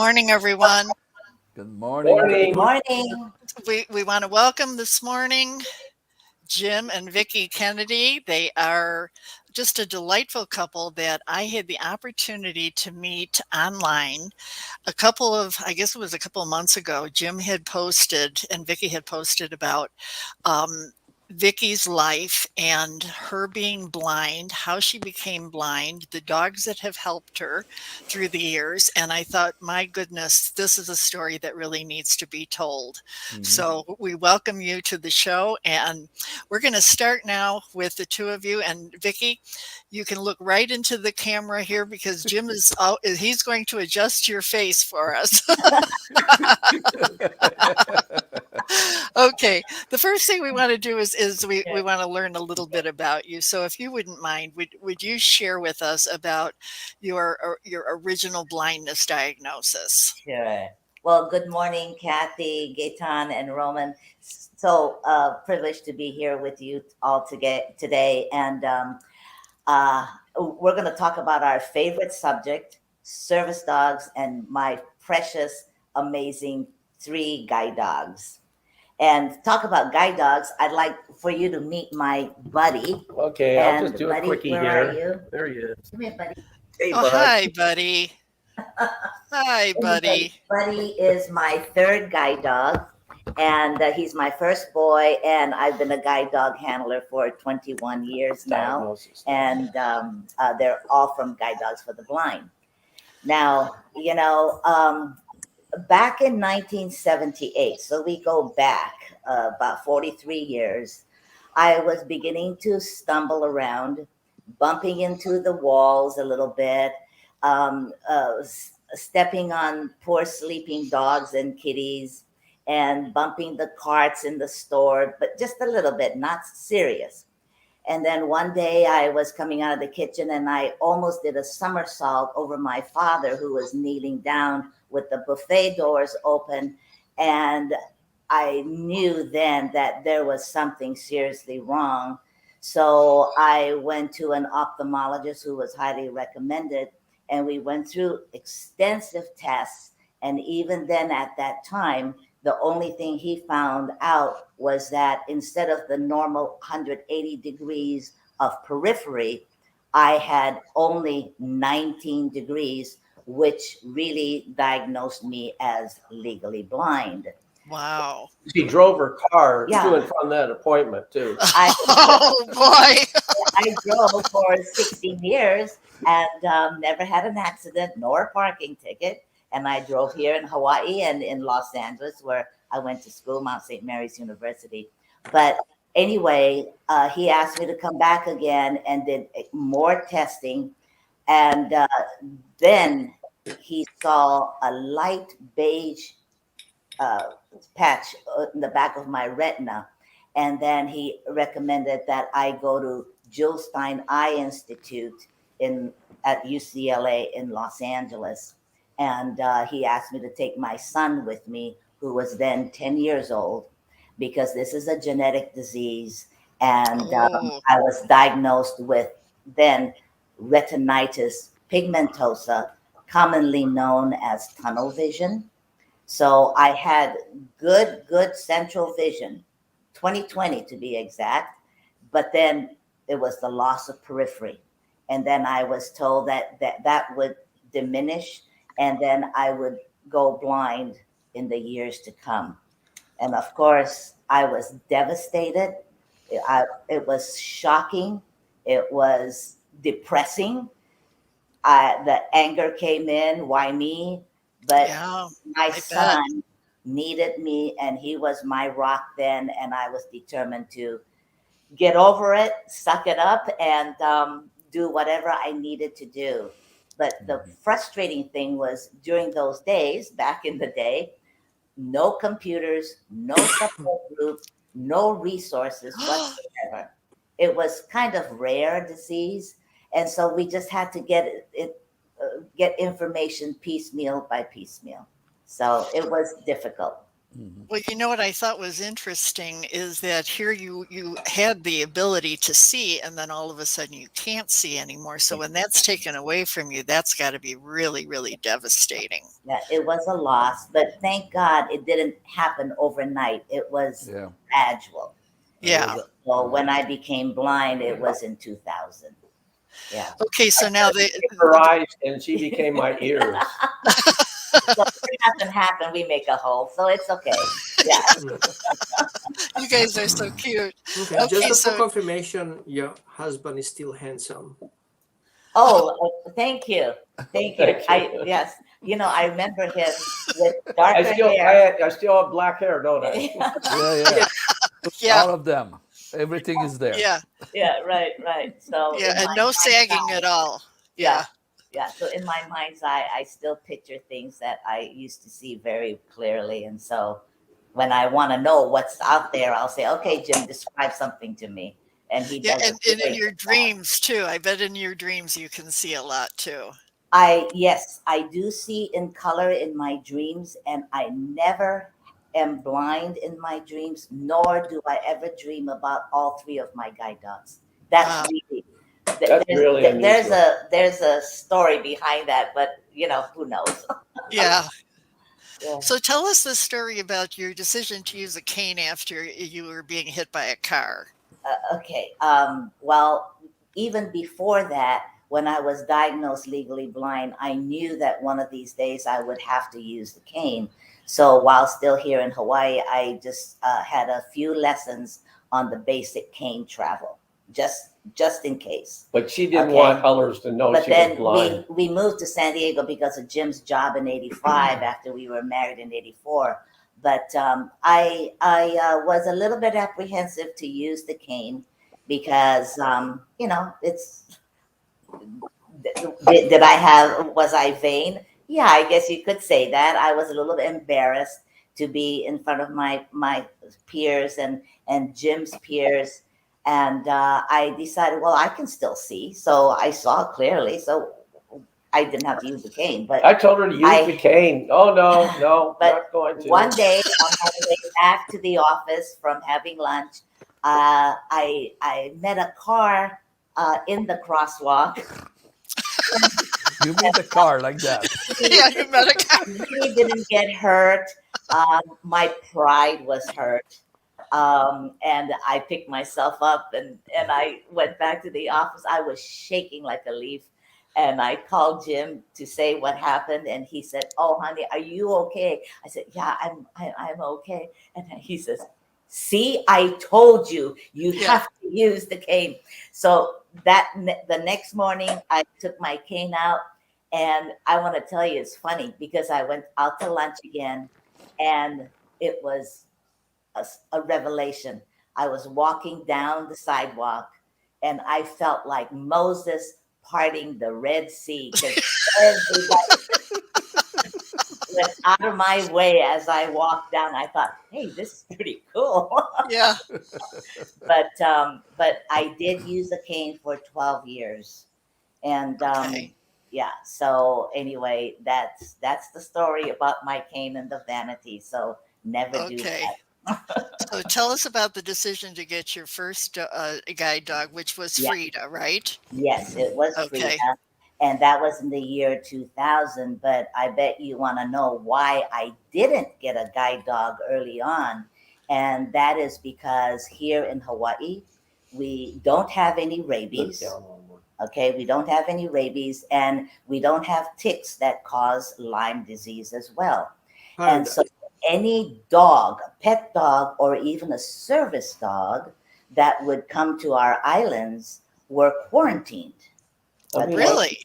morning, everyone. Good morning. Morning. Morning. We want to welcome this morning Jim and Vickie Kennedy. They are just a delightful couple that I had the opportunity to meet online I guess it was a couple of months ago. Jim had posted and Vickie had posted about um, Vickie's life and her being blind, how she became blind, the dogs that have helped her through the years. And I thought, my goodness, this is a story that really needs to be told. Mhm. So we welcome you to the show. And we're going to start now with the two of you. And Vickie, you can look right into the camera here because Jim he's going to adjust your face for us. Okay. The first thing we want to do is we want to learn a little bit about you. So if you wouldn't mind, would you share with us about your original blindness diagnosis? Sure. Well, good morning, Kathy, Gaetan, and Roman. So privileged to be here with you all today. And uh, we're going to talk about our favorite subject, service dogs, and my precious, amazing 3 guide dogs. And talk about guide dogs, I'd like for you to meet my buddy. Okay, I'll just And do a buddy, quickie where are here. you? There he is. Come here, buddy. Hey, Oh, bud. hi, buddy. Hi, buddy. Buddy is my 3rd guide dog, and he's my first boy. And I've been a guide dog handler for 21 years now, Diagnosis. and they're all from Guide Dogs for the Blind. Now, back in 1978, so we go back about 43 years, I was beginning to stumble around, bumping into the walls a little bit, stepping on poor sleeping dogs and kitties, and bumping the carts in the store, but just a little bit, not serious. And then one day I was coming out of the kitchen and I almost did a somersault over my father, who was kneeling down with the buffet doors open. And I knew then that there was something seriously wrong. So I went to an ophthalmologist who was highly recommended, and we went through extensive tests. And even then, at that time, the only thing he found out was that instead of the normal 180 degrees of periphery, I had only 19 degrees, which really diagnosed me as legally blind. Wow. She drove her car Yeah. to and from that appointment, too. Oh, boy. I drove for 16 years and never had an accident nor a parking ticket. And I drove here in Hawaii and in Los Angeles, where I went to school, Mount St. Mary's University. But anyway, he asked me to come back again and did more testing. And then he saw a light beige uh, patch in the back of my retina. And then he recommended that I go to Jill Stein Eye Institute at UCLA in Los Angeles. And he asked me to take my son with me, who was then 10 years old, because this is a genetic disease. And Oh, I was diagnosed with then retinitis pigmentosa, commonly known as tunnel vision. So I had good central vision, 20/20 to be exact, but then it was the loss of periphery. And then I was told that would diminish, and then I would go blind in the years to come. And of course, I was devastated. It was shocking. It was depressing. The anger came in. Why me? But yeah, my I bet. son needed me, and he was my rock then. And I was determined to get over it, suck it up, and do whatever I needed to do. But the frustrating thing was, during those days, back in the day, no computers, no support group, no resources whatsoever. It was kind of rare disease, and so we just had to get information piecemeal by piecemeal. So it was difficult. Mhm. Well, you know what I thought was interesting is that here you had the ability to see, and then all of a sudden you can't see anymore. So when that's taken away from you, that's got to be really, really devastating. Yeah, it was a loss, but thank God it didn't happen overnight. It was Yeah. gradual. It Yeah. was So when I became blind, it was in 2000. Yeah. Okay. So now Her eyes, and she became my ears. So it hasn't happened. We make a hole, so it's okay. Yeah. you guys are so cute. Okay, Okay. just for So confirmation, your husband is still handsome. Oh, thank you. Thank you. Thank you. Yes, I remember him with I darker still, hair. I still have black hair, don't I? yeah. yeah, All of them. Everything is there. yeah, Yeah, right, right. So yeah, in and my no mind's sagging eye, at all. yeah, Yeah. yeah. So in my mind's eye, I still picture things that I used to see very clearly. And so when I want to know what's out there, I'll say, "Okay, Jim, describe something to me," and he Yeah, does a and in very your good job. dreams too. I bet in your dreams you can see a lot too. Yes, I do see in color in my dreams, and I never am blind in my dreams, nor do I ever dream about all three of my guide dogs. That's Wow. really That's really there's unusual. a story behind that, but who knows? Yeah. Yeah. So tell us the story about your decision to use a cane after you were being hit by a car. Okay. Well, even before that, when I was diagnosed legally blind, I knew that one of these days I would have to use the cane. So while still here in Hawaii, I just had a few lessons on the basic cane travel, just in case. But she didn't Okay. want others to know But she was then blind. we moved to San Diego because of Jim's job in '85 after we were married in '84. But I was a little bit apprehensive to use the cane because it's did I have was I vain? Yeah, I guess you could say that. I was a little bit embarrassed to be in front of my peers and Jim's peers, and I decided, well, I can still see, so I saw clearly, so I didn't have to use the cane. But I told her to use the cane. Oh, no, but not going to. one day on my way back to the office from having lunch, I met a car in the crosswalk. You meet the car like that. Yeah, you met a car. Really didn't get hurt. My pride was hurt. And I picked myself up and I went back to the office. I was shaking like a leaf. And I called Jim to say what happened. And he said, "Oh, honey, are you okay?" I said, "Yeah, I'm okay." And he says, "See, I told you, you Yeah. have to use the cane." So the next morning, I took my cane out. And I want to tell you, it's funny because I went out to lunch again, and it was a revelation. I was walking down the sidewalk, and I felt like Moses parting the Red Sea because everybody went out of my way as I walked down. I thought, "Hey, this is pretty cool." Yeah. But I did use a cane for 12 years. And Okay. yeah, so anyway, that's the story about my cane and the vanity. So never do Okay. that. So tell us about the decision to get your first guide dog, which was Yeah, Freida, right? yes, it was Okay. Freida, and that was in the year 2000. But I bet you want to know why I didn't get a guide dog early on, and that is because here in Hawaii, we don't have any Look rabies. down on one. Okay, we don't have any rabies, and we don't have ticks that cause Lyme disease as well. And so, any dog, a pet dog, or even a service dog that would come to our islands were quarantined. I mean, Okay, Really?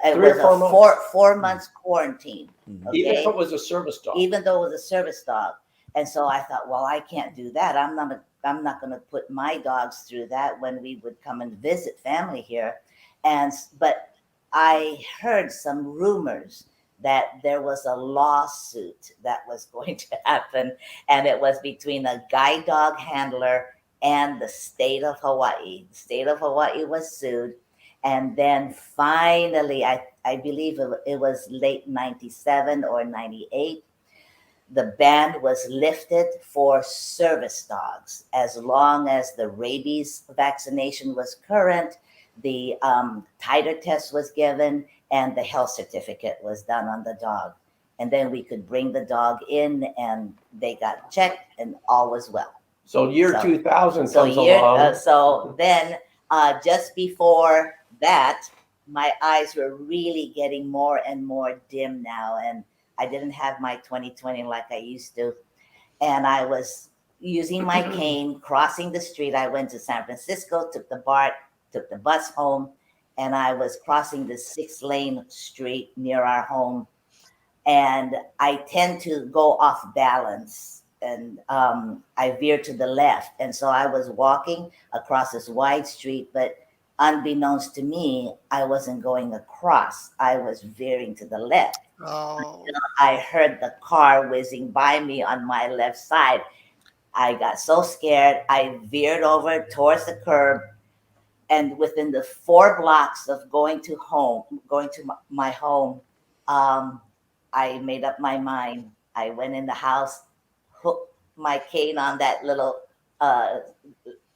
it 3 or was 4 a months. four months quarantine. Mhm. Even if Okay, it was a service dog. even though it was a service dog. And so I thought, well, I can't do that. I'm not going to put my dogs through that when we would come and visit family here. But I heard some rumors that there was a lawsuit that was going to happen, and it was between a guide dog handler and the state of Hawaii. The state of Hawaii was sued. And then finally, I believe it was late 97 or 98, the ban was lifted for service dogs as long as the rabies vaccination was current, the titer test was given, and the health certificate was done on the dog. And then we could bring the dog in and they got checked and all was well. So year So- 2000 comes along. So then just before that, my eyes were really getting more and more dim now. And I didn't have my 20/20 like I used to. And I was using my cane, crossing the street. I went to San Francisco, took the BART, took the bus home, and I was crossing the 6-lane street near our home. And I tend to go off balance, and I veered to the left. And so I was walking across this wide street, but unbeknownst to me, I wasn't going across. I was veering to the left. Oh, I heard the car whizzing by me on my left side. I got so scared, I veered over towards the curb. And within the 4 blocks of going to my home, I made up my mind. I went in the house, hooked my cane on that little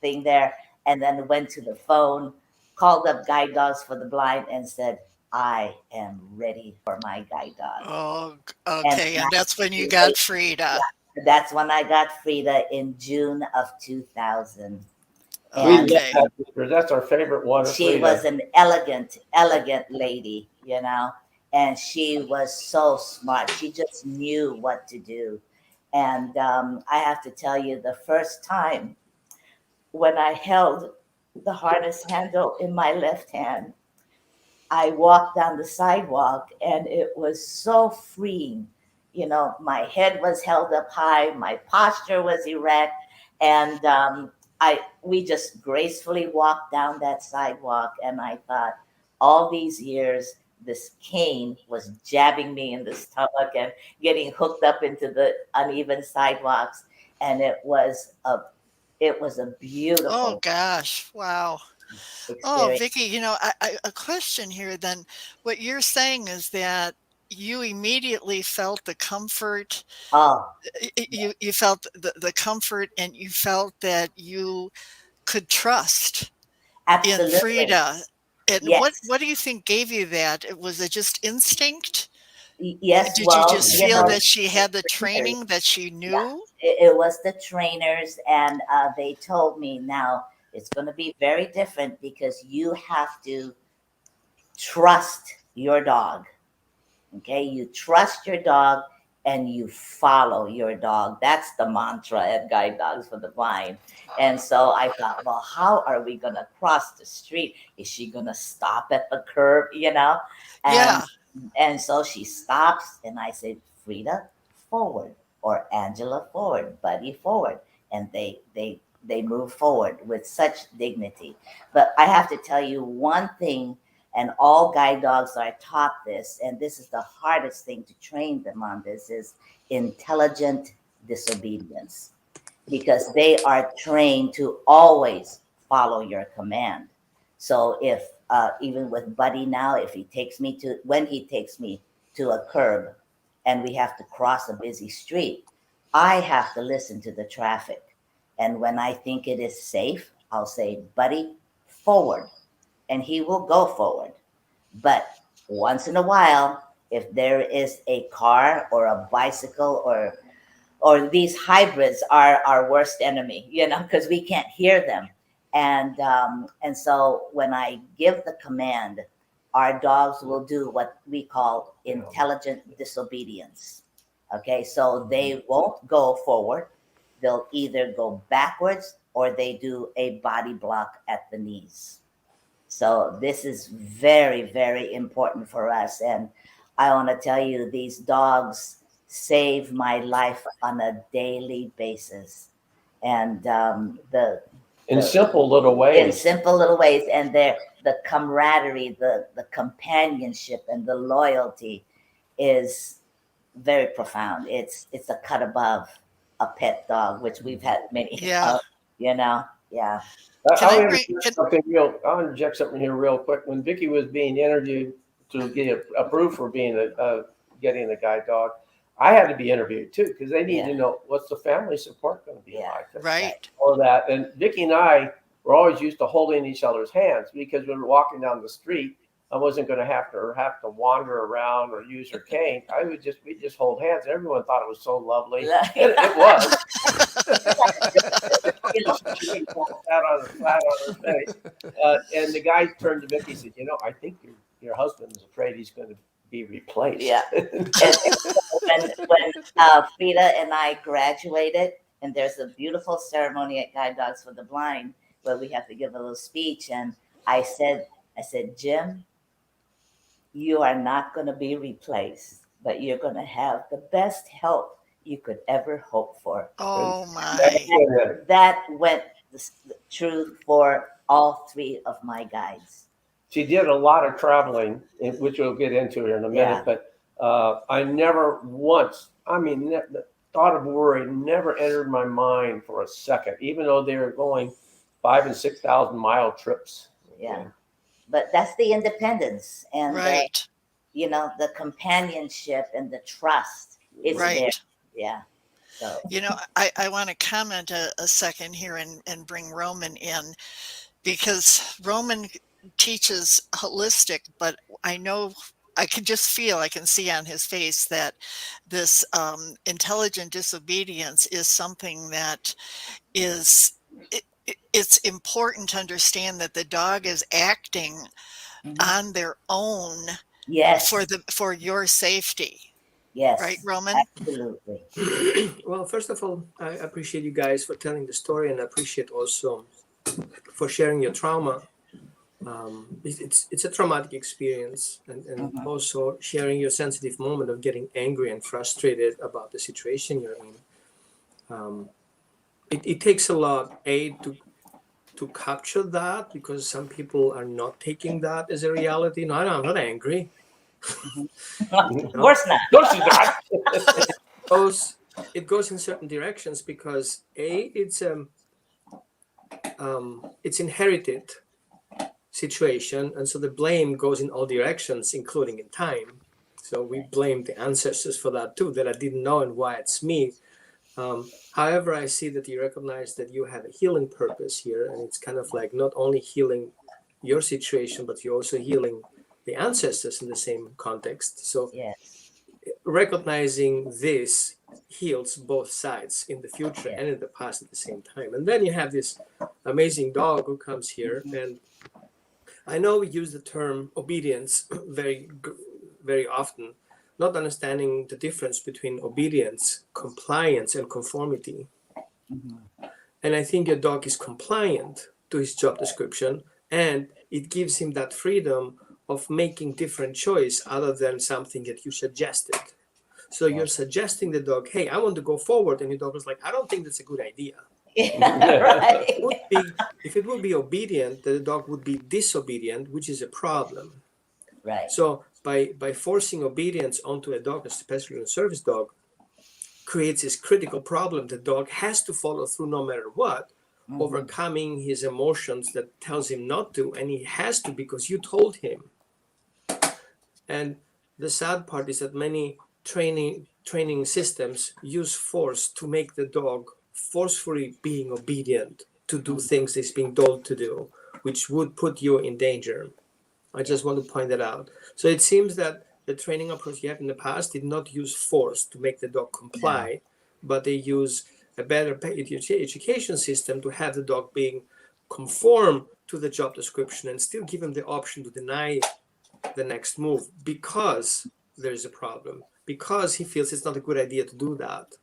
thing there, and then went to the phone, called up Guide Dogs for the Blind, and said, I am ready for my guide dog. oh, okay. And that's when you got Freida. That's when I got Freida in June of 2000. We love Okay. that picture. That's our favorite one. She was an elegant lady, and she was so smart. She just knew what to do. And I have to tell you, the first time when I held the harness handle in my left hand, I walked down the sidewalk and it was so freeing. My head was held up high, my posture was erect, and we just gracefully walked down that sidewalk. And I thought, all these years, this cane was jabbing me in the stomach and getting hooked up into the uneven sidewalks. And it was a beautiful Oh gosh. Wow. Oh, experience. Vicki, a question here then. What you're saying is that you immediately felt the comfort. Oh, You felt the comfort, and you felt that you could trust in absolutely. Freida. And Yes. what do you think gave you that? Was it just instinct? Yes. Did you Well, just feel that she had the training, that she knew? it was the trainers, and they told me, now it's going to be very different because you have to trust your dog. Okay, you trust your dog and you follow your dog. That's the mantra at Guide Dogs for the Blind. And so I thought, well, how are we going to cross the street? Is she going to stop at the curb, And, Yeah. and so she stops, and I said, Freida, forward, or Angela, forward, Buddy, forward. And they move forward with such dignity. But I have to tell you one thing, and all guide dogs are taught this, and this is the hardest thing to train them on, this is intelligent disobedience, because they are trained to always follow your command. So if even with Buddy now, when he takes me to a curb and we have to cross a busy street, I have to listen to the traffic. And when I think it is safe, I'll say, Buddy, forward. And he will go forward. But once in a while, if there is a car or a bicycle or these hybrids are our worst enemy, because we can't hear them. And so when I give the command, our dogs will do what we call intelligent disobedience. Okay, so they won't go forward. They'll either go backwards or they do a body block at the knees. So this is very, very important for us. And I want to tell you, these dogs save my life on a daily basis. And In simple little ways. And the camaraderie, the companionship, and the loyalty is very profound. It's a cut above a pet dog, which we've had many Yeah. of, Yeah. Can I I'll bring- I'll interject something here real quick. When Vicki was being interviewed to get approved for being getting the guide dog, I had to be interviewed too, because they need Yeah. to know what's the family support going to be Yeah. like. Right. All that. And Vickie and I were always used to holding each other's hands because when we were walking down the street, I wasn't going to have to wander around or use her cane. We'd just hold hands. Everyone thought it was so lovely. It was. She flat on her face. And the guy turned to Vickie and said, I think your husband's afraid he's going to be replaced. Yeah. And when Freida and I graduated, and there's a beautiful ceremony at Guide Dogs for the Blind where we have to give a little speech, and I said, Jim, you are not going to be replaced, but you're going to have the best help you could ever hope for. Oh my. That went true for all three of my guides. She did a lot of traveling, which we'll get into here in a minute, but I never once, the thought of worry never entered my mind for a second, even though they were going 5,000 and 6,000 mile trips. Yeah. But that's the independence and Right. the companionship and the trust is Right. there. Yeah. So I want to comment a second here and bring Roman in, because Roman teaches holistic, but I know I can see on his face that this intelligent disobedience is something that it's important to understand that the dog is acting on their own yes. for your safety. Yes. Right, Roman? Absolutely. Well, first of all, I appreciate you guys for telling the story, and I appreciate also for sharing your trauma. It's a traumatic experience, and also sharing your sensitive moment of getting angry and frustrated about the situation you're in. It takes a lot, to capture that, because some people are not taking that as a reality. No, I'm not angry. Of course not. No, she's not. It goes in certain directions because it's inherited situation, and so the blame goes in all directions, including in time. So we blame the ancestors for that too, that I didn't know and why it's me. However, I see that you recognize that you have a healing purpose here, and it's kind of like not only healing your situation, but you're also healing the ancestors in the same context. So yes. Recognizing this heals both sides in the future and in the past at the same time. And then you have this amazing dog who comes here, and I know we use the term obedience very, very often, not understanding the difference between obedience, compliance, and conformity. And I think your dog is compliant to his job description, and it gives him that freedom of making different choice other than something that you suggested. So you're suggesting the dog, hey, I want to go forward, and your dog is like, I don't think that's a good idea. Right. If it would be obedient, the dog would be disobedient, which is a problem. Right. So by forcing obedience onto a dog, especially a service dog, creates this critical problem. The dog has to follow through no matter what, overcoming his emotions that tells him not to, and he has to because you told him. And the sad part is that many training systems use force to make the dog forcefully being obedient to do things it's being told to do, which would put you in danger. I just want to point that out. So it seems that the training approach you have in the past did not use force to make the dog comply, but they use a better education system to have the dog being conform to the job description and still give him the option to deny the next move because there's a problem, because he feels it's not a good idea to do that,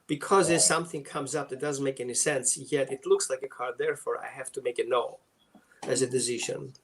because there's something comes up that doesn't make any sense, yet it looks like a card, therefore I have to make a no as a decision.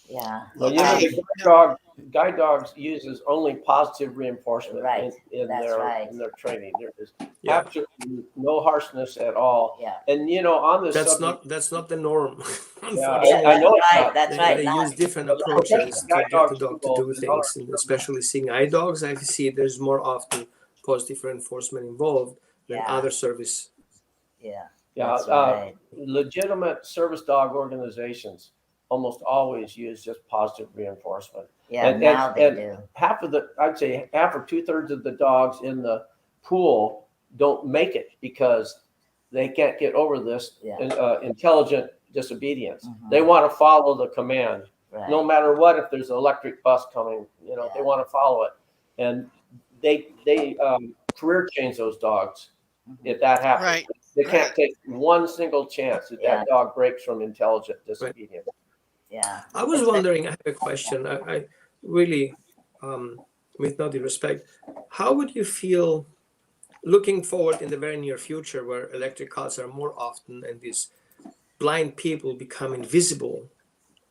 Yeah. Well, the guide dogs uses only positive reinforcement in their training. There is absolutely no harshness at all. Yeah. And on the that's not the norm. I know that's right. They use different approaches to get the dog to do things, and especially seeing eye dogs, I see there's more often positive reinforcement involved than other service. Legitimate service dog organizations almost always use just positive reinforcement. Yeah, And now they and do. I'd say half or 2/3 of the dogs in the pool don't make it because they can't get over this Yeah. intelligent disobedience. Mhm. They want to follow the command, no Right. matter what. If there's an electric bus coming, they Yeah. want to follow it, and they career change those dogs Mhm. if that happens. Right. They Right. can't take one single chance that Yeah. that dog breaks from intelligent disobedience. Yeah. I was It's wondering, I have a question. I really, with no disrespect, how would you feel looking forward in the very near future where electric cars are more often and these blind people become invisible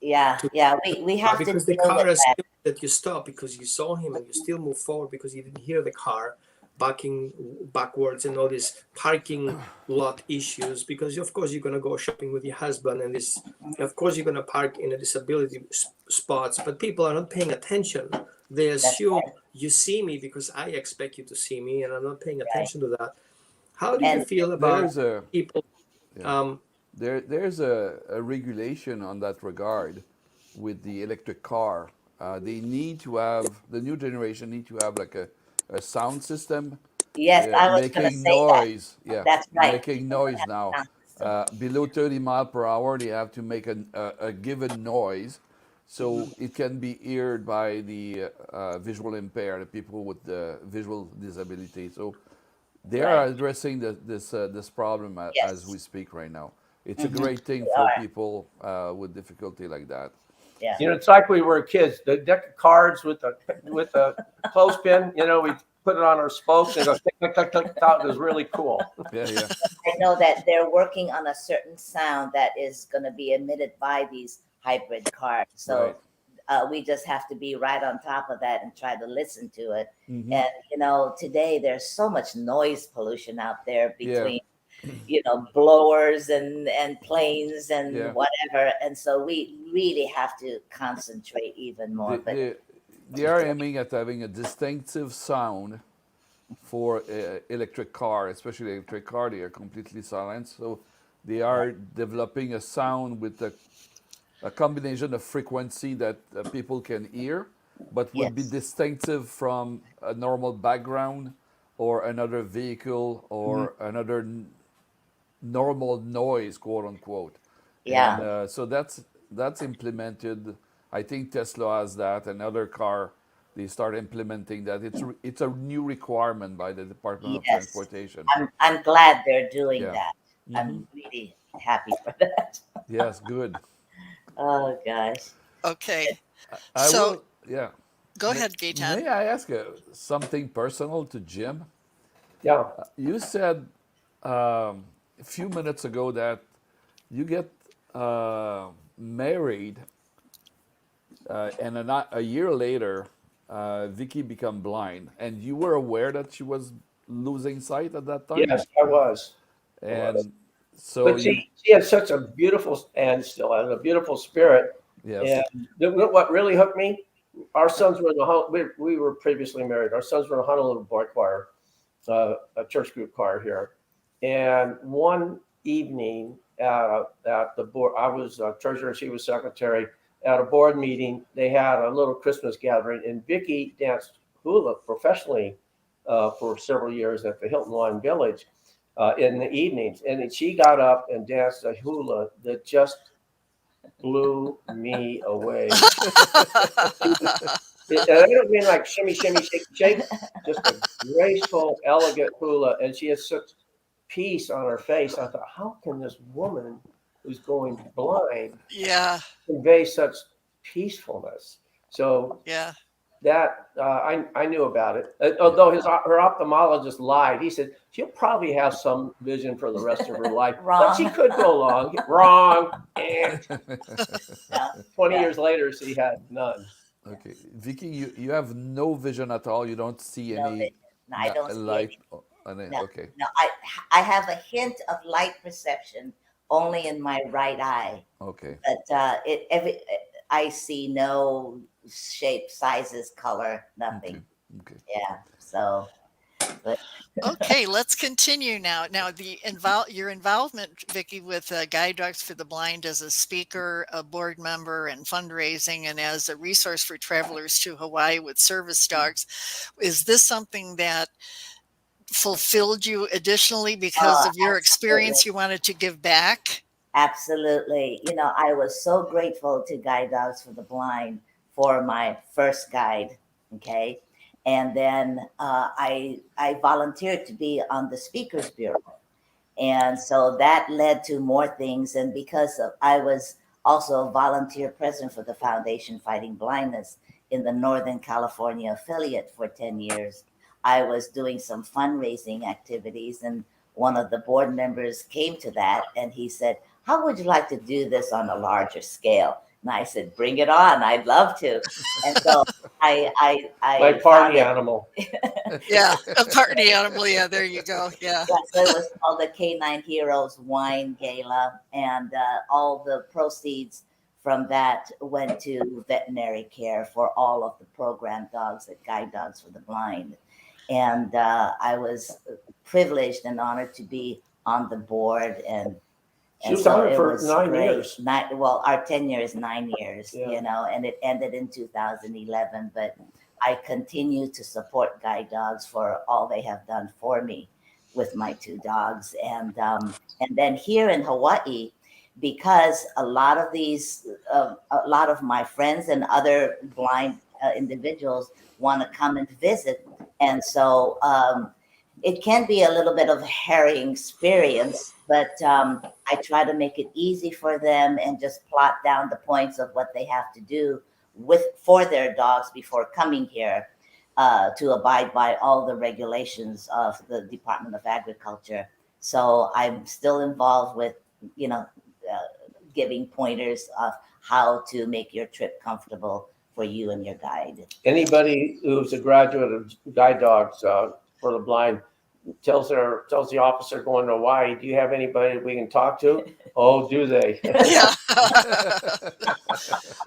yeah, to yeah. We have to because the deal with car that. assumes that you stop because you saw him and you still move forward because you didn't hear the car backing backwards and all these parking lot issues because of course you're going to go shopping with your husband and this of course you're going to park in a disability spots, but people are not paying attention. They That's assume right. you see me because I expect you to see me and I'm not paying Right. attention to that. How do you And feel about There's a people yeah. um, There's a regulation on that regard with the electric car. They need to have the new generation need to have like a sound system yes, I was going to making say that. noise. Yeah, That's right. making noise now. Sound system. Below 30 mile per hour, they have to make a given noise, so it can be heard by the visual impaired, the people with the visual disability. So they are Right. addressing this problem as we Yes. speak right now. It's a Hmm. great thing We for are. people with difficulty like that. Yeah. It's like we were kids. The deck of cards with a clothespin. We put it on our spokes and go click click click click. Thought it was really cool. Yeah, yeah, I know that they're working on a certain sound that is going to be emitted by these hybrid cars. right. So we just have to be right on top of that and try to listen to it. Hmm. And today there's so much noise pollution out there Yeah, between blowers and planes and yeah. whatever, and so we really have to concentrate even more. They, But they, they are aiming at having a distinctive sound for electric car, especially electric car. They are completely silent, so they are developing a sound with a combination of frequency that people can hear, but would be yes, distinctive from a normal background or another vehicle mhm, or another normal noise, quote unquote. And yeah, so that's implemented. I think Tesla has that, and other car they start implementing that. It's a new requirement by the Department of yes. Transportation. I'm glad they're doing Yeah. that. Hmm. I'm really happy for that. Yes, good. Oh gosh. Okay. I So will. Yeah. go ahead, May Gaetan. I ask something personal to Jim? Yeah. You said a few minutes ago that you get married, and a year later, Vicky become blind, and you were aware that she was losing sight at that time, Yes, I was. I was. and so But you she had such a beautiful and still has a beautiful spirit. yes, And what really hooked me, our sons were in the we were previously married. Our sons were in the Honolulu Boy Choir, a church group choir here. And one evening at the board, I was treasurer, she was secretary. At a board meeting, they had a little Christmas gathering, and Vicky danced hula professionally for several years at the Hilton Hawaiian Village in the evenings. And then she got up and danced a hula that just blew me away. And I don't mean like shimmy, shimmy, shake, shake, just a graceful, elegant hula. And she has such peace on her face. I thought, how can this woman who's going blind Yeah. convey such peacefulness? So Yeah. that I knew about it. Although her ophthalmologist lied. He said she'll probably have some vision for the rest of her life, but she Wrong. could go long. Wrong. Eh. Yeah, 20 yeah. years later, she had none. okay, Vicky, you have no vision at all. You don't see No any vision. No, I don't see light. any. No, Okay, no. I have a hint of light perception only in my right eye, okay, but I see no shape, sizes, color, okay, nothing. okay. Yeah. So But Okay, let's continue now. Now, your involvement, Vickie, with Guide Dogs for the Blind as a speaker, a board member, and fundraising, and as a resource for travelers to Hawaii with service dogs, is this something that fulfilled you additionally because oh, of your absolutely. experience? You wanted to give back? Absolutely. I was so grateful to Guide Dogs for the Blind for my first guide. Okay. And then I volunteered to be on the Speakers Bureau. And so that led to more things. And I was also a volunteer president for the Foundation Fighting Blindness in the Northern California affiliate for 10 years, I was doing some fundraising activities. And one of the board members came to that and he said, "How would you like to do this on a larger scale?" And I said, "Bring it on. I'd love to." And so My I party founded. animal. Yeah, a party animal. Yeah, there you go. Yeah. Yeah, so it was called the Canine Heroes Wine Gala, and all the proceeds from that went to veterinary care for all of the program dogs at Guide Dogs for the Blind. And I was privileged and honored to be on the board, She and was so on it it for was 9 years. well, our tenure is 9 years, Yeah. and it ended in 2011. But I continue to support Guide Dogs for all they have done for me with my two dogs. And then here in Hawaii, because a lot of my friends and other blind individuals want to come and visit, and so it can be a little bit of a harrowing experience, but I try to make it easy for them and just plot down the points of what they have to do for their dogs before coming here, to abide by all the regulations of the Department of Agriculture. So I'm still involved with, you know, uh, giving pointers of how to make your trip comfortable for you and your guide. Anybody who's a graduate of Guide Dogs for the Blind tells the officer going to Hawaii, "Do you have anybody we can talk to?" Oh, do they? Yeah.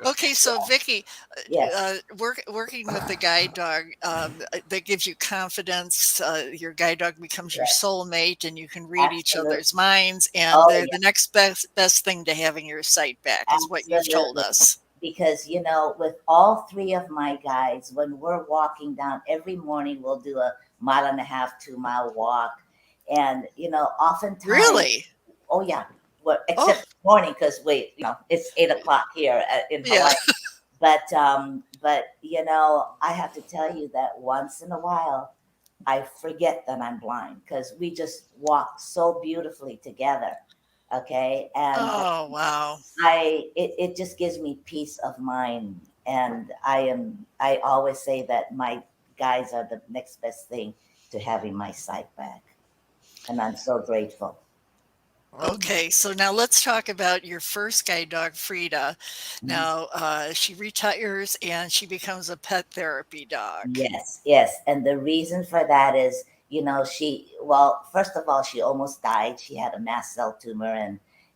Okay, so Vickie, Yes, working with the guide dog, that gives you confidence. Your guide dog becomes your yes, soulmate, and you can read each absolutely. other's minds. And Oh, they're yeah, the next best thing to having your sight back is what you've told absolutely. us. Because with all three of my guides, when we're walking down every morning, we'll do a mile and a half, 2 mile walk. And oftentimes, Really? oh yeah, well, Oh, except this morning, because it's 8 o'clock here in yeah. Hawaii. But I have to tell you that once in a while I forget that I'm blind, because we just walk so beautifully together. Okay. And Oh, wow. it just gives me peace of mind. And I always say that my guys are the next best thing to having my sight back. And I'm so grateful. Okay, so now let's talk about your first guide dog, Freida. Mhm. Now, she retires and she becomes a pet therapy dog. Yes, yes. And the reason for that is, well, first of all, she almost died. She had a mast cell tumor,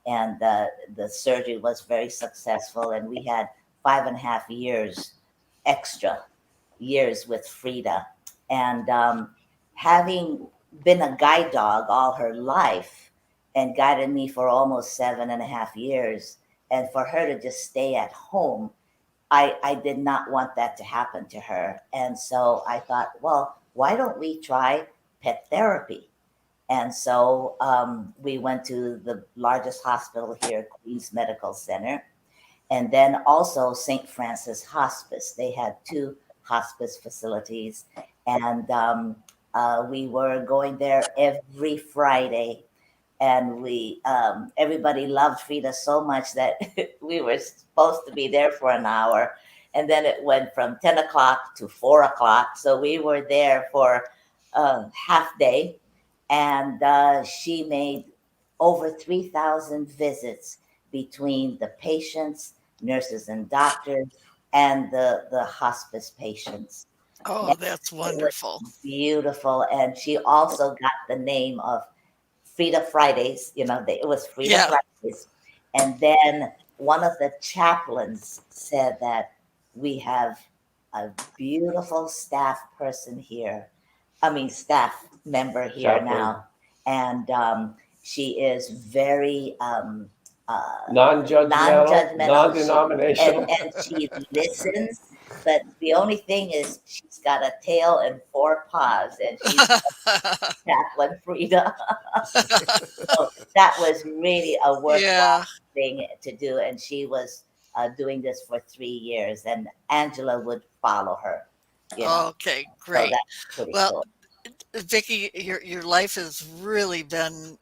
and the surgery was very successful. And we had 5.5 years extra years with Frida. And having been a guide dog all her life and guided me for almost 7.5 years, and for her to just stay at home, I did not want that to happen to her. And so I thought, well, why don't we try pet therapy? And so we went to the largest hospital here, Queens Medical Center, and then also St. Francis Hospice. They had two hospice facilities, and we were going there every Friday. And we everybody loved Frida so much that we were supposed to be there for an hour, and then it went from 10 o'clock to 4 o'clock. So we were there for half day, and she made over 3,000 visits between the patients, nurses and doctors, and the hospice patients. Oh, And that's it was wonderful. beautiful. And she also got the name of Frida Fridays. It was Frida Yeah. Fridays. And then one of the chaplains said that we have a beautiful staff person here. staff member here Exactly. now, and she is very non-judgmental, non-denominational. and she listens. But the only thing is, she's got a tail and 4 paws, and she's Chaplain Freida. So that was really a worthwhile Yeah. thing to do, and she was doing this for 3 years, and Angela would follow her. Okay, So great. that's pretty Well, cool. Vickie, your life has really been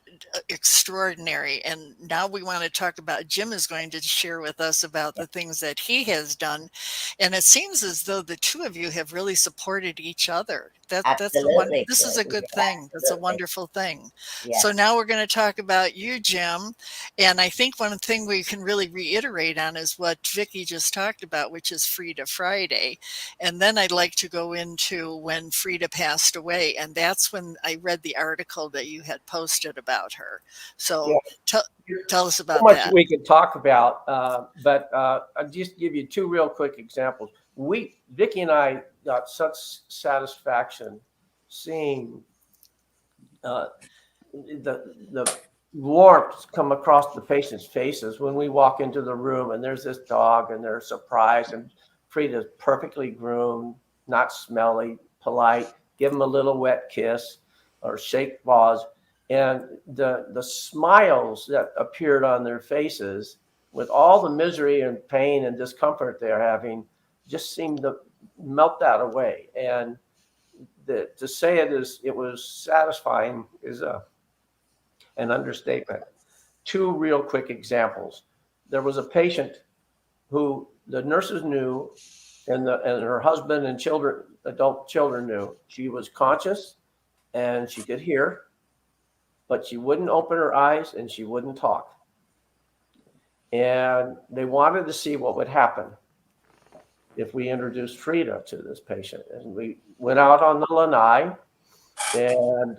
extraordinary, and now we want to talk about. Jim is going to share with us about the things that he has done, and it seems as though the two of you have really supported each other. That's the one. Absolutely. This is a good thing. That's a Absolutely. wonderful thing. Yes. So now we're going to talk about you, Jim, and I think one thing we can really reiterate on is what Vickie just talked about, which is Freida Friday, and then I'd like to go into when Freida passed away, and that's when I read the article that you had posted about her. So tell us about so much that. we could talk about, but I'll just give you 2 real quick examples. Vickie and I got such satisfaction seeing the warmth come across the patients' faces when we walk into the room and there's this dog and they're surprised, and Freida's perfectly groomed, not smelly, polite, give them a little wet kiss or shake paws, and the smiles that appeared on their faces with all the misery and pain and discomfort they're having just seemed to melt that away. And to say it was satisfying is an understatement. 2 real quick examples. There was a patient who the nurses knew, and her husband and adult children knew. She was conscious and she could hear, but she wouldn't open her eyes and she wouldn't talk. And they wanted to see what would happen if we introduced Freida to this patient. And we went out on the lanai and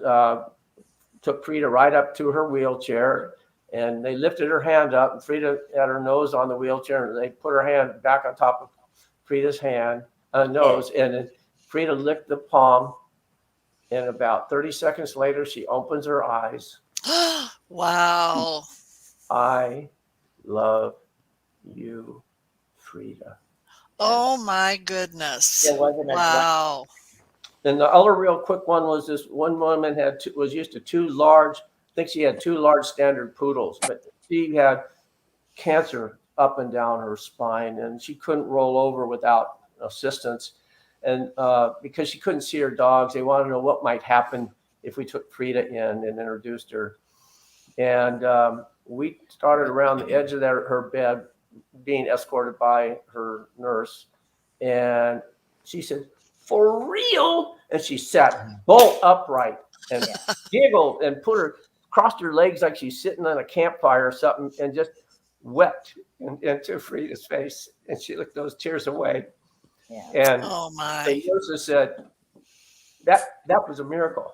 took Freida right up to her wheelchair, and they lifted her hand up, and Freida had her nose on the wheelchair, and they put her hand back on top of Freida's nose, and then Freida licked the palm, and about 30 seconds later, she opens her eyes. Wow. I love you, Freida. Oh my goodness. There wasn't a wow. And the other real quick one was this one woman was used to 2 large, I think she had 2 large standard poodles, but she had cancer up and down her spine, and she couldn't roll over without assistance. And because she couldn't see her dogs, they wanted to know what might happen if we took Freida in and introduced her. And we started around the edge of her bed, being escorted by her nurse. And she said, "For real?" And she sat bolt upright and giggled and crossed her legs like she's sitting on a campfire or something, and just wept into Freida's face. And she looked those tears away. Yeah. And oh my. the nurses said that was a miracle,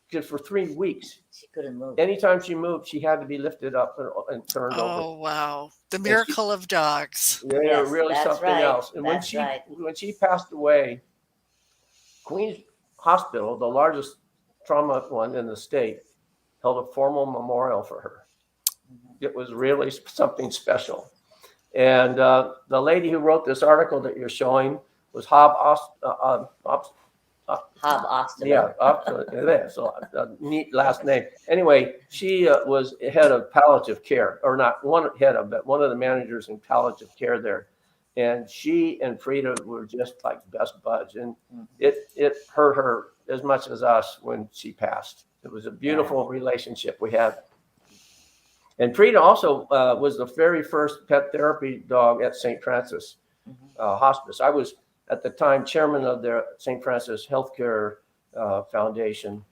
because for 3 weeks, She couldn't move. anytime she moved, she had to be lifted up and turned over. Oh wow. The miracle of dogs. They're Yes, really that's something right. else. And That's when she passed away, Queens Hospital, the largest trauma one in the state, held a formal memorial for her. It was really something special. And the lady who wrote this article that you're showing was Hob Austin. Yeah, so a neat last name. Anyway, she was head of palliative care, or not one head of, but one of the managers in palliative care there. And she and Freida were just like best buds, and it hurt her as much as us when she passed. It was a beautiful relationship we had. And Freida also was the very first pet therapy dog at St. Francis Hospice. I was at the time chairman of their St. Francis Healthcare Foundation,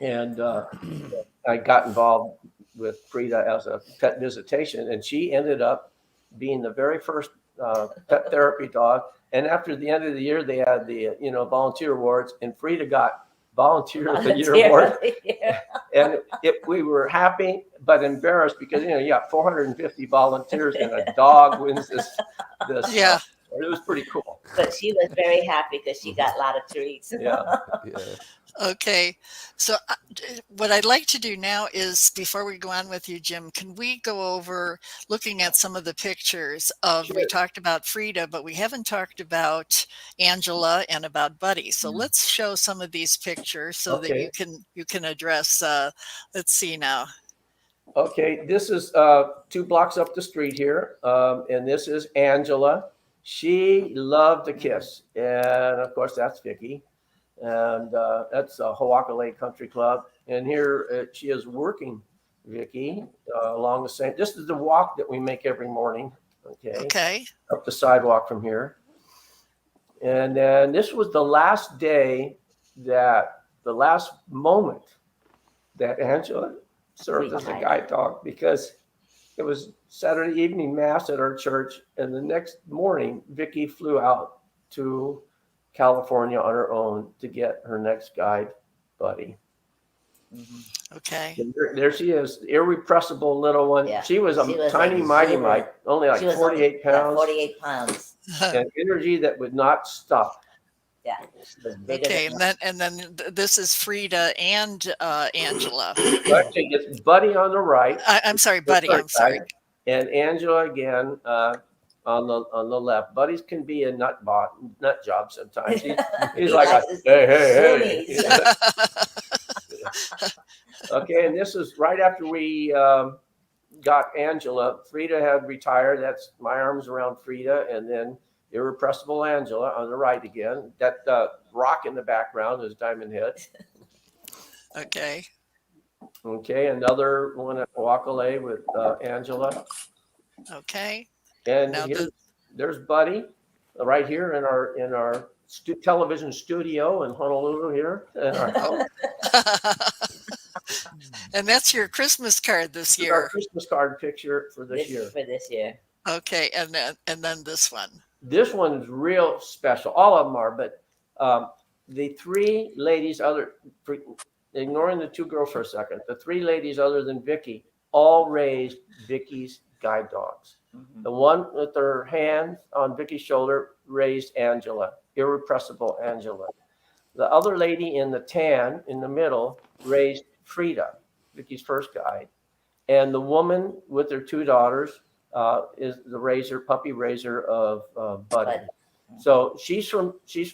and I got involved with Freida as a pet visitation, and she ended up being the very first pet therapy dog. And after the end of the year, they had the volunteer awards, and Freida got Volunteer of the Year award. And we were happy but embarrassed, because you got 450 volunteers and a dog wins this. Yeah. It was pretty cool. But she was very happy because she got a lot of treats. Yeah. Okay. So what I'd like to do now is, before we go on with you, Jim, can we go over looking at some of the pictures of, we Sure. talked about Freida, but we haven't talked about Angela and about Buddy. So let's show some of these pictures so that Okay. you can address, let's see now. Okay, this is 2 blocks up the street here, and this is Angela. She loved to kiss, and of course that's Vickie, and that's a Hawakale Country Club. And here she is working Vickie along the same. This is the walk that we make every morning. Okay, Okay. up the sidewalk from here, and then this was the last day the last moment that Angela served as a guide dog, because it was Saturday evening mass at our church, and the next morning Vickie flew out to California on her own to get her next guide buddy. Okay. And there she is, irrepressible little one. Yeah. She was a She was tiny mighty exuberant. mite, only like She was 48 yeah, pounds, 48 pounds. and energy that would not stop. Yeah. She was bigger Okay. than And then this is Freida and Angela. So actually, it's Buddy on the right. I'm sorry, Buddy. I'm sorry. And Angela again on the left. Buddies can be a nut job sometimes. He's like, hey. Okay, and this is right after we got Angela. Freida had retired. That's my arms around Freida, and then irrepressible Angela on the right again. That rock in the background is Diamond Head. Okay. Okay, another one at Hawakale with Angela. Okay. And Now there's Buddy right here in our television studio in Honolulu here. And that's your Christmas card this Our year. Christmas card picture for this year. for this year. Okay, and then this one. This one is real special. All of them are, but the 3 ladies, ignoring the 2 girls for a second, the 3 ladies other than Vickie all raised Vickie's guide dogs. Mm-hmm. The one with her hand on Vickie's shoulder raised Angela, irrepressible Angela. The other lady in the tan in the middle raised Freida, Vickie's first guide. And the woman with her 2 daughters is the puppy raiser of Buddy. So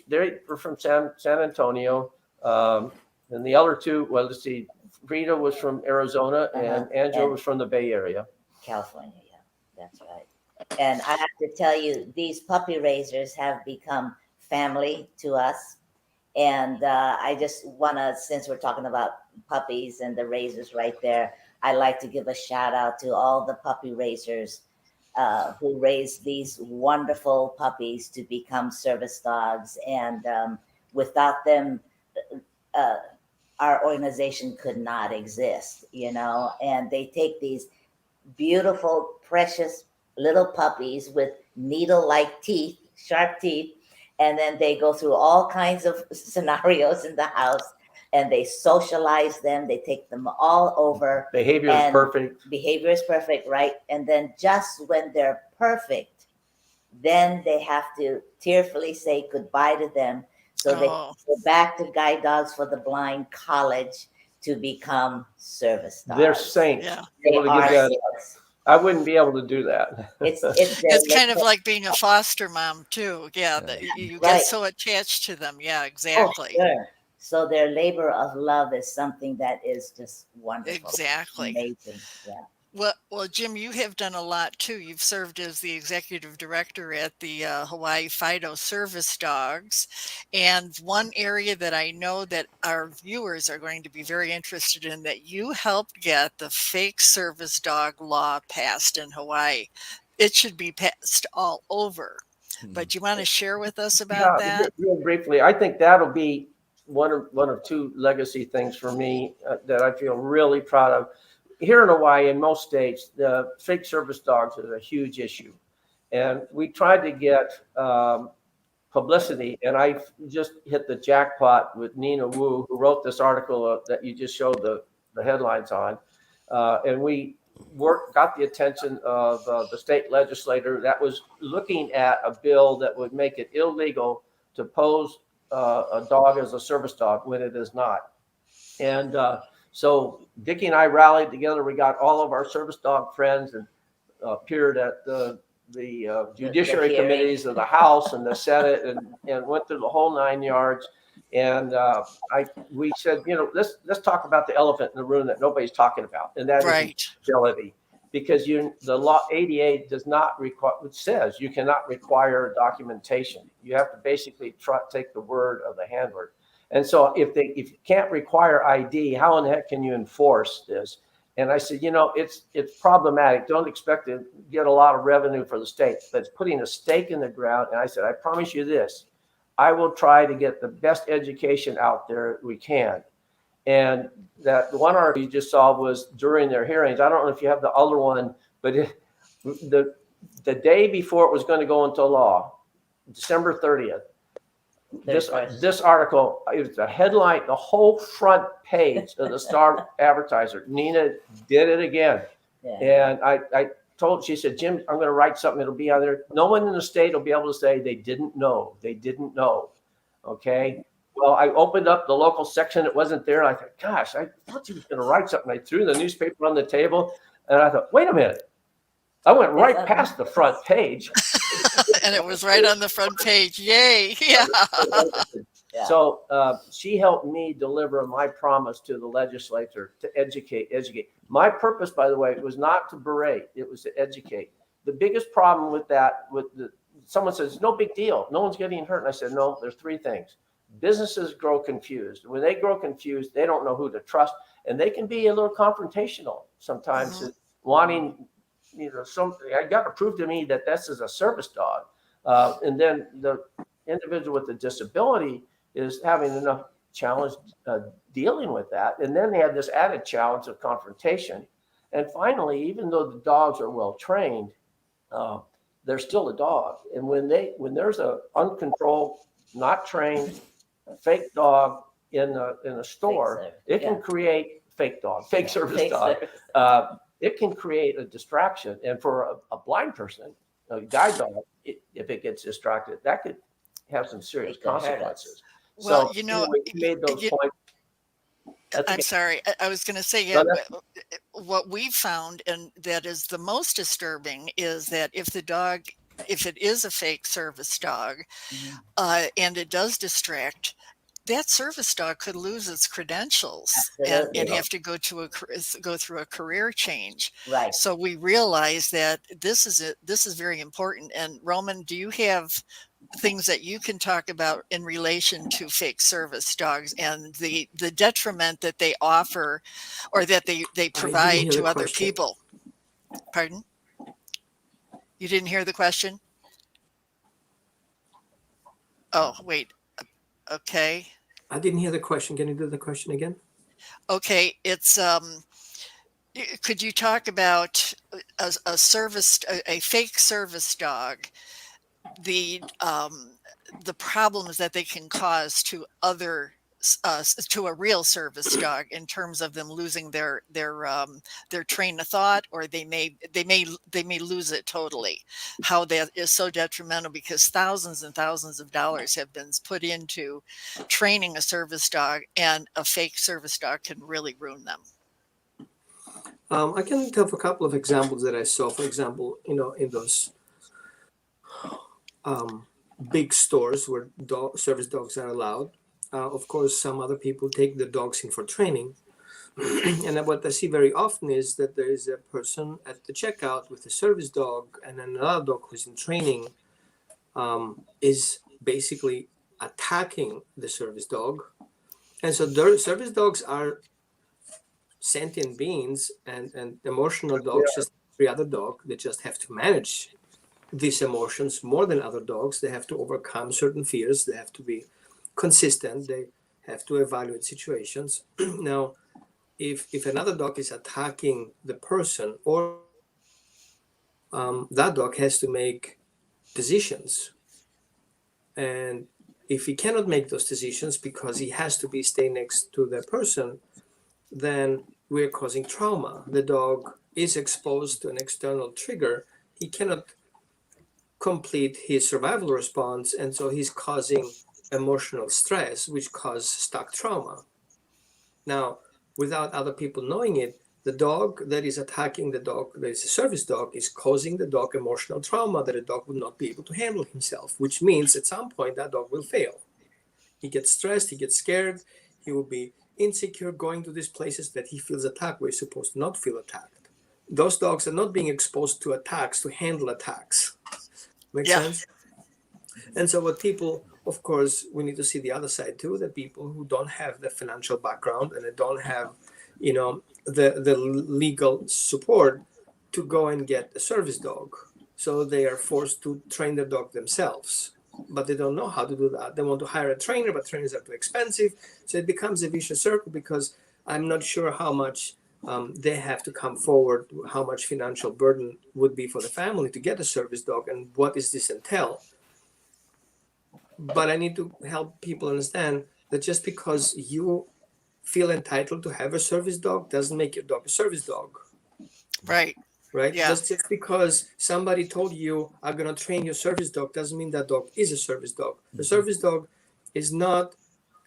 they're from San Antonio. And the other 2, well, let's see, Freida was from Arizona and Angela was from the Bay Area. California, yeah, that's right. And I have to tell you, these puppy raisers have become family to us. And I just want to, since we're talking about puppies and the raisers right there, I like to give a shout out to all the puppy raisers who raise these wonderful puppies to become service dogs. And without them, our organization could not exist, and they take these beautiful, precious little puppies with needle-like teeth, sharp teeth, and then they go through all kinds of scenarios in the house, and they socialize them. They take them all over. Behavior is perfect. Behavior is perfect, right? And then just when they're perfect, then they have to tearfully say goodbye to them. So they go back to Guide Dogs for the Blind College to become service dogs. They're saints. Yeah. I wouldn't be able to do that. It's kind of like being a foster mom too. Yeah, you get so attached to them. Yeah, exactly. Oh, sure. So their labor of love is something that is just wonderful. Exactly. Amazing. Yeah. Well, Jim, you have done a lot too. You've served as the executive director at the Hawaii Fido Service Dogs. And one area that I know that our viewers are going to be very interested in, that you helped get the fake service dog law passed in Hawaii. It should be passed all over. But do you want to share with us about that? Real briefly, I think that'll be one of 2 legacy things for me that I feel really proud of. Here in Hawaii, in most states, the fake service dogs is a huge issue. And we tried to get publicity, and I just hit the jackpot with Nina Wu, who wrote this article that you just showed the headlines on. And we got the attention of the state legislator that was looking at a bill that would make it illegal to pose a dog as a service dog when it is not. And so Vickie and I rallied together. We got all of our service dog friends and appeared at the judiciary committees of the House and the Senate, and went through the whole 9 yards. And we said, let's talk about the elephant in the room that nobody's talking about, and that Right. is accountability. Because the law ADA does not require, it says you cannot require documentation. You have to basically take the word of the handler. And so if you can't require ID, how in the heck can you enforce this? And I said, it's problematic. Don't expect to get a lot of revenue for the state, but it's putting a stake in the ground. And I said, I promise you this, I will try to get the best education out there we can. And that the one article you just saw was during their hearings. I don't know if you have the other one, but the day before it was going to go into law, December 30th, this article, it was the headline, the whole front page of the Star Advertiser. Nina did it again. Yeah. And she said, Jim, I'm going to write something. It'll be on there. No one in the state will be able to say they didn't know. They didn't know. Okay. Well, I opened up the local section. It wasn't there. And I thought, gosh, I thought she was going to write something. I threw the newspaper on the table, and I thought, wait a minute. I went right past the front page. And it was right on the front page. Yay. Yeah. So she helped me deliver my promise to the legislature to educate. My purpose, by the way, was not to berate. It was to educate. The biggest problem with that, someone says, no big deal. No one's getting hurt. And I said, no, there's three things. Businesses grow confused. When they grow confused, they don't know who to trust. And they can be a little confrontational sometimes, wanting, something. I got to prove to me that this is a service dog. And then the individual with the disability is having enough challenge dealing with that. And then they have this added challenge of confrontation. And finally, even though the dogs are well trained, they're still a dog. And when there's a uncontrolled, not trained, fake dog in a store, it can create fake service dog. It can create a distraction. And for a blind person, a guide dog, if it gets distracted, that could have some serious consequences. Well, so we made those points. I'm sorry. I was going to say, what we've found, and that is the most disturbing, is that if it is a fake service dog, and it does distract, that service dog could lose its credentials and have to go through a career change. Right. So we realize that this is very important. And Roman, do you have things that you can talk about in relation to fake service dogs and the detriment that they offer or that they provide to other people? Pardon? You didn't hear the question? Oh, wait. Okay. I didn't hear the question. Can you do the question again? Okay. It's, could you talk about a fake service dog, the problems that they can cause to to a real service dog in terms of them losing their train of thought, or they may lose it totally. How that is so detrimental, because thousands and thousands of dollars have been put into training a service dog, and a fake service dog can really ruin them. I can think of a couple of examples that I saw. For example, in those big stores where service dogs are allowed. Of course, some other people take the dogs in for training. And what I see very often is that there is a person at the checkout with a service dog, and another dog who's in training is basically attacking the service dog. And so their service dogs are sentient beings and emotional dogs, just every other dog. They just have to manage these emotions more than other dogs. They have to overcome certain fears. They have to be consistent. They have to evaluate situations. Now, if another dog is attacking the person, or that dog has to make decisions. And if he cannot make those decisions because he has to stay next to the person, then we're causing trauma. The dog is exposed to an external trigger. He cannot complete his survival response, and so he's causing emotional stress, which causes shock trauma. Now, without other people knowing it, the dog that is attacking the dog that is a service dog is causing the dog emotional trauma that the dog would not be able to handle himself, which means at some point that dog will fail. He gets stressed, he gets scared, he will be insecure going to these places that he feels attacked where he's supposed to not feel attacked. Those dogs are not being exposed to attacks to handle attacks. Make Yeah. sense? And so what people, of course, we need to see the other side too, the people who don't have the financial background and they don't have, the legal support to go and get a service dog. So they are forced to train the dog themselves, but they don't know how to do that. They want to hire a trainer, but trainers are too expensive. So it becomes a vicious circle because I'm not sure how much they have to come forward, how much financial burden would be for the family to get a service dog, and what does this entail. But I need to help people understand that just because you feel entitled to have a service dog doesn't make your dog a service dog. Right. Right? Yeah. Just because somebody told you, I'm going to train your service dog, doesn't mean that dog is a service dog. The service dog is not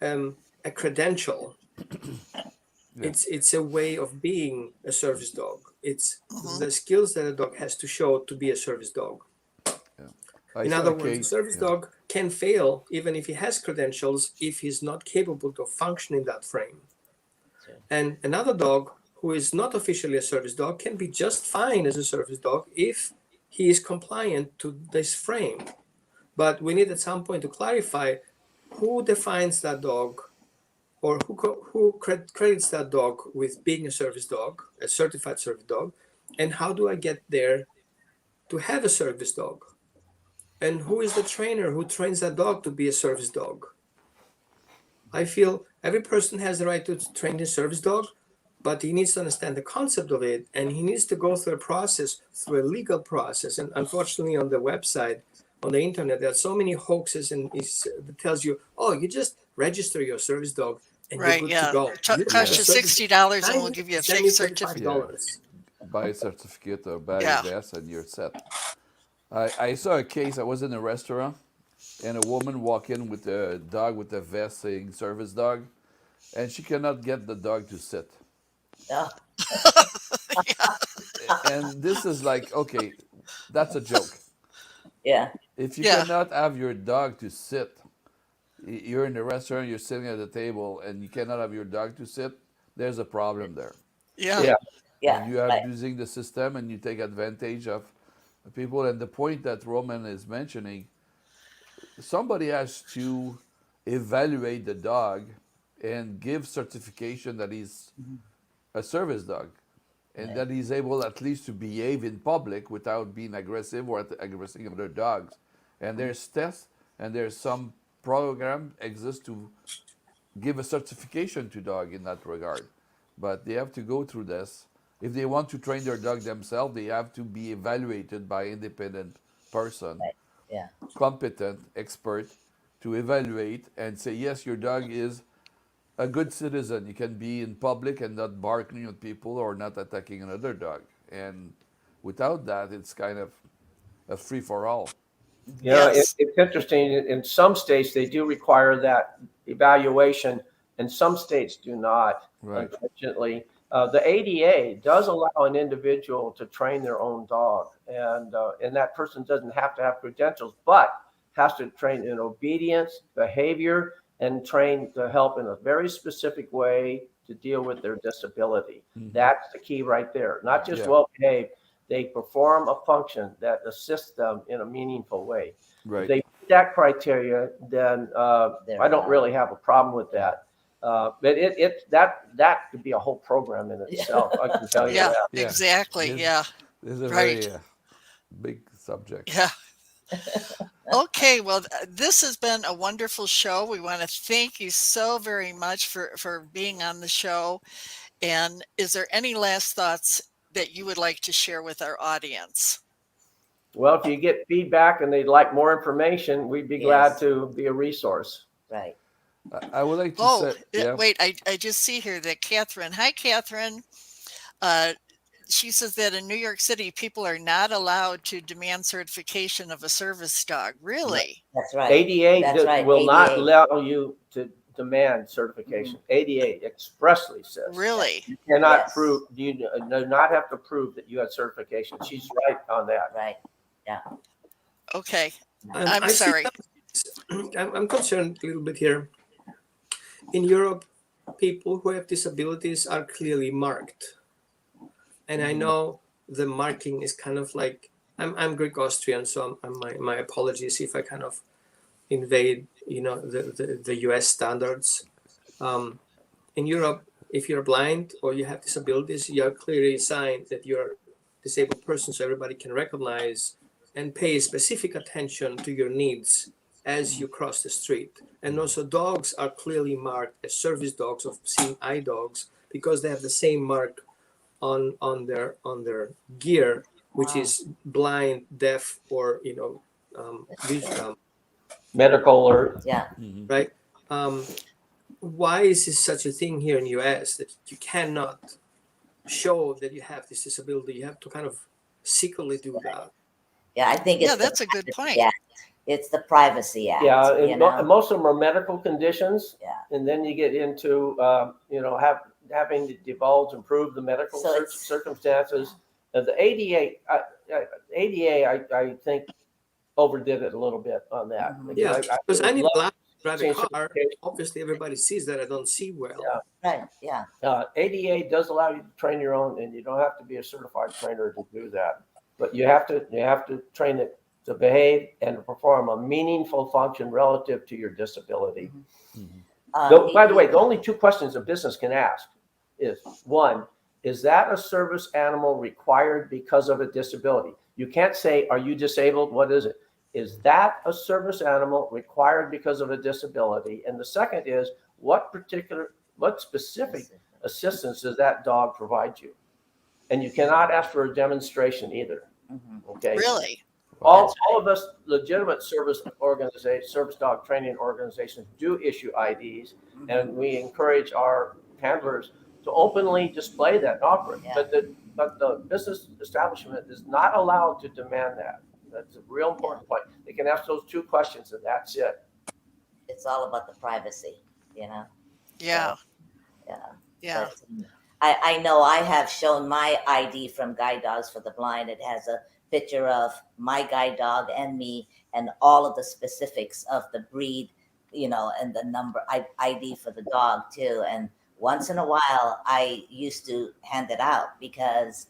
a credential. Yeah. It's a way of being a service dog. It's Mhm. the skills that a dog has to show to be a service dog. I In saw other a words, a case- service dog can fail even if he has credentials if he's not capable to function in that frame. Sure. And another dog who is not officially a service dog can be just fine as a service dog if he is compliant to this frame. But we need at some point to clarify who defines that dog or who credits that dog with being a service dog, a certified service dog, and how do I get there to have a service dog? And who is the trainer who trains that dog to be a service dog? I feel every person has the right to train his service dog, but he needs to understand the concept of it, and he needs to go through a process, through a legal process. And unfortunately, on the website, on the internet, there are so many hoaxes, and it tells you, oh, you just register your service dog, and you're Right. good Yeah. to go. You Cost have a you service $60 and dog. we'll give you a Send fake me certificate. $35. buy a certificate or buy Yeah. a vest and you're set. I saw a case. I was in a restaurant and a woman walked in with a dog with a vest saying service dog, and she cannot get the dog to sit. Oh, And this is like, okay, that's a joke. yeah. If you Yeah. cannot have your dog to sit, you're in the restaurant, you're sitting at the table, and you cannot have your dog to sit, there's a problem there. Yeah. Yeah. Yeah. And you are Right. abusing the system and you take advantage of people. And the point that Roman is mentioning, somebody has to evaluate the dog and give certification that he's a service dog and that he's able at least to behave in public without being aggressive or aggressing other dogs. And there's tests and there's some program exists to give a certification to dog in that regard. But they have to go through this. If they want to train their dog themselves, they have to be evaluated by independent person, Right. Yeah. competent expert, to evaluate and say, yes, your dog is a good citizen. You can be in public and not barking at people or not attacking another dog. And without that, it's kind of a free for all. You know, Yes. it's interesting. In some states, they do require that evaluation, and some states do not. Right. Unfortunately, the ADA does allow an individual to train their own dog, and that person doesn't have to have credentials, but has to train in obedience, behavior, and train to help in a very specific way to deal with their disability. That's the key right there. Not just Yeah. well behaved. They perform a function that assists them in a meaningful way. Right. If they meet that criteria, then I don't really have a problem with that. But that could be a whole program in itself. I can tell you Yeah. that. Yeah. Exactly. This- Yeah. This is a Right. very big subject. Yeah. Okay, well, this has been a wonderful show. We want to thank you so very much for being on the show. And is there any last thoughts that you would like to share with our audience? Well, if you get feedback and they'd like more information, we'd be glad to be a resource. Right. I would like to Oh, say, yeah. wait, I just see here that Catherine. Hi, Catherine. Uh, she says that in New York City, people are not allowed to demand certification of a service dog. Really? That's right. ADA That's right. will not ADA. allow you to demand certification. ADA expressly says Really? you cannot Yes. prove, you do not have to prove that you had certification. She's right on that. Right. Yeah. Okay. I I'm see sorry. I'm concerned a little bit here. In Europe, people who have disabilities are clearly marked. And I know the marking is kind of like, I'm Greek Austrian, so my apologies if I kind of invade, the US standards. In Europe, if you're blind or you have disabilities, you are clearly assigned that you're a disabled person, so everybody can recognize and pay specific attention to your needs as you cross the street. And also dogs are clearly marked as service dogs or seeing eye dogs because they have the same mark on their gear, which Wow. is blind, deaf, or Medical alert. Yeah. right? Why is this such a thing here in the US that you cannot show that you have this disability? You have to kind of secretly do that. Yeah. I think it's Yeah, that's a good point. Yeah. It's the Privacy Act. Yeah, you and know? most of them are medical conditions. Yeah. And then you get into, having to divulge and prove the medical So it's- circumstances. The ADA, I think overdid it a little bit on that. Yeah, because I need love blind to drive a change car. certification. Obviously, everybody sees that I don't see well. Yeah. Right. Yeah. ADA does allow you to train your own, and you don't have to be a certified trainer to do that. But you have to train it to behave and to perform a meaningful function relative to your disability. By the way, the only two questions a business can ask is, one, is that a service animal required because of a disability? You can't say, are you disabled? What is it? Is that a service animal required because of a disability? And the second is, what specific assistance does that dog provide you? And you cannot ask for a demonstration either. Okay. Really? All of us legitimate service dog training organizations do issue IDs, and we encourage our handlers to openly display that and offer it. Yeah. But the business establishment is not allowed to demand that. That's a real important point. They can ask those two questions, and that's it. It's all about the privacy. Yeah. Yeah. Yeah. But I know I have shown my ID from Guide Dogs for the Blind. It has a picture of my guide dog and me and all of the specifics of the breed, and the number ID for the dog too. And once in a while, I used to hand it out because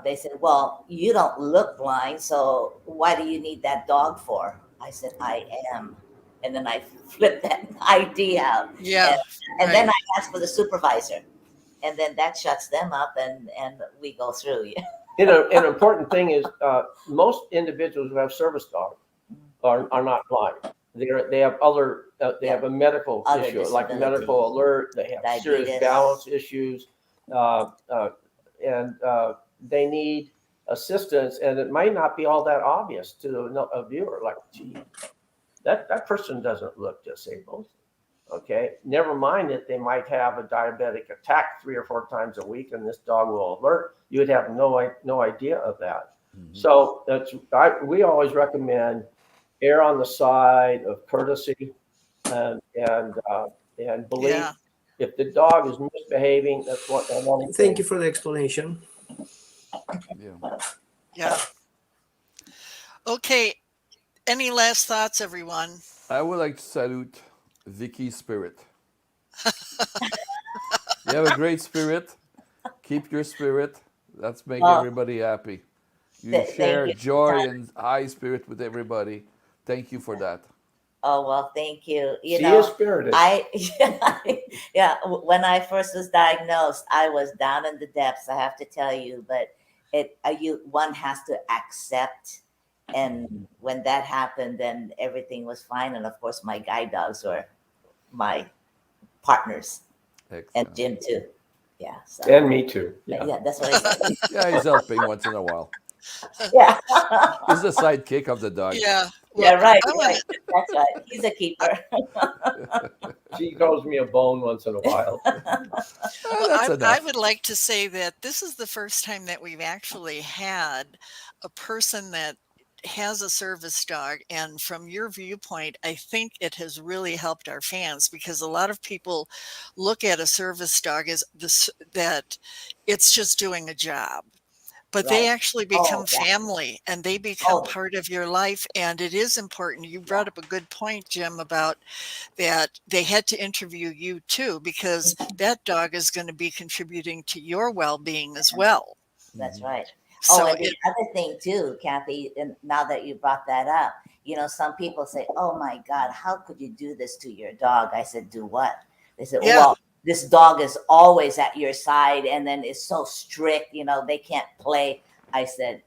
they said, well, you don't look blind, so why do you need that dog for? I said, I am. And then I flipped that ID out. Yeah. And then I asked for the supervisor. And then that shuts them up and we go through. An important thing is most individuals who have service dogs are not blind. They have other they have a medical Other issue like disabilities. medical alert. They have serious Diabetes. balance issues, and they need assistance. And it might not be all that obvious to a viewer. Like, gee, that person doesn't look disabled. Okay, never mind that they might have a diabetic attack 3 or 4 times a week, and this dog will alert. You would have no idea of that. So we always recommend err on the side of courtesy and belief. Yeah. If the dog is misbehaving, that's what I want. Thank you for the explanation. Yeah. Okay. Any last thoughts, everyone? I would like to salute Vickie's spirit. You have a great spirit. Keep your spirit. Let's make everybody happy. You share joy and high spirit with everybody. Thank you for that. Oh, well, thank you. She is spirited. When I first was diagnosed, I was down in the depths, I have to tell you, but one has to accept. And when that happened, then everything was fine. And of course, my guide dogs were my partners. Excellent. And Jim too. Yeah. So. And me too. Yeah, that's what I said. Yeah, he's helping once in a while. Yeah. He's the sidekick of the dog. Yeah. Well, Yeah, right, I want right. That's right. He's a keeper. She throws me a bone once in a while. Well, That's I enough. would like to say that this is the first time that we've actually had a person that has a service dog. And from your viewpoint, I think it has really helped our fans because a lot of people look at a service dog as this, that it's just doing a job. But they Right. actually Oh, become yeah. family and they become Oh, part of your life. And it is important. You yeah. brought up a good point, Jim, about that they had to interview you too, because that dog is going to be contributing to your well-being as well. That's Mhm. right. Oh, So and the other thing too, Kathy, and now that you brought that up, some people say, "Oh my God, how could you do this to your dog?" I said, "Do what?" They said, yeah, "Well, this dog is always at your side and then is so strict, they can't play." I said,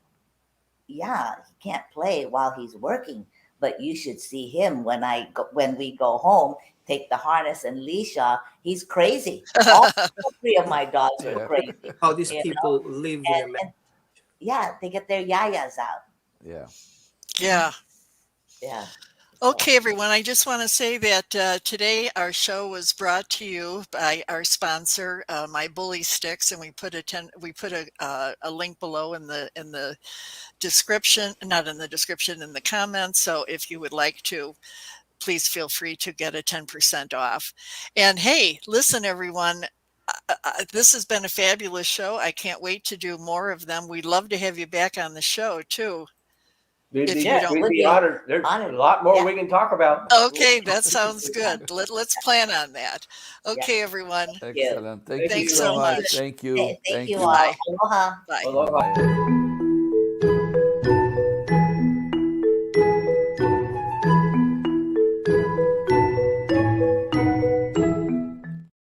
"Yeah, he can't play while he's working, but you should see him when we go home, take the harness and leash off. He's crazy. All three of my dogs are Yeah. crazy, How these you know, people live with a and yeah, they get their yayas out. Yeah. yeah. Yeah. So Okay, everyone. I just want to say that today our show was brought to you by our sponsor, My Bully Sticks, and we put a link below in the description, not in the description, in the comments. So if you would like to, please feel free to get a 10% off. And hey, listen, everyone. This has been a fabulous show. I can't wait to do more of them. We'd love to have you back on the show too. If you don't, We'd would be be honored. There's a honored. lot more Yeah. we can talk about. okay, that sounds good. Let's plan on that. Yeah. Okay, everyone. Thank you. Excellent. Thank Thank you you Thanks so so so much. much. much. Thank you. Thank Thank you you. all. Bye. Aloha. Bye. Aloha. Bye.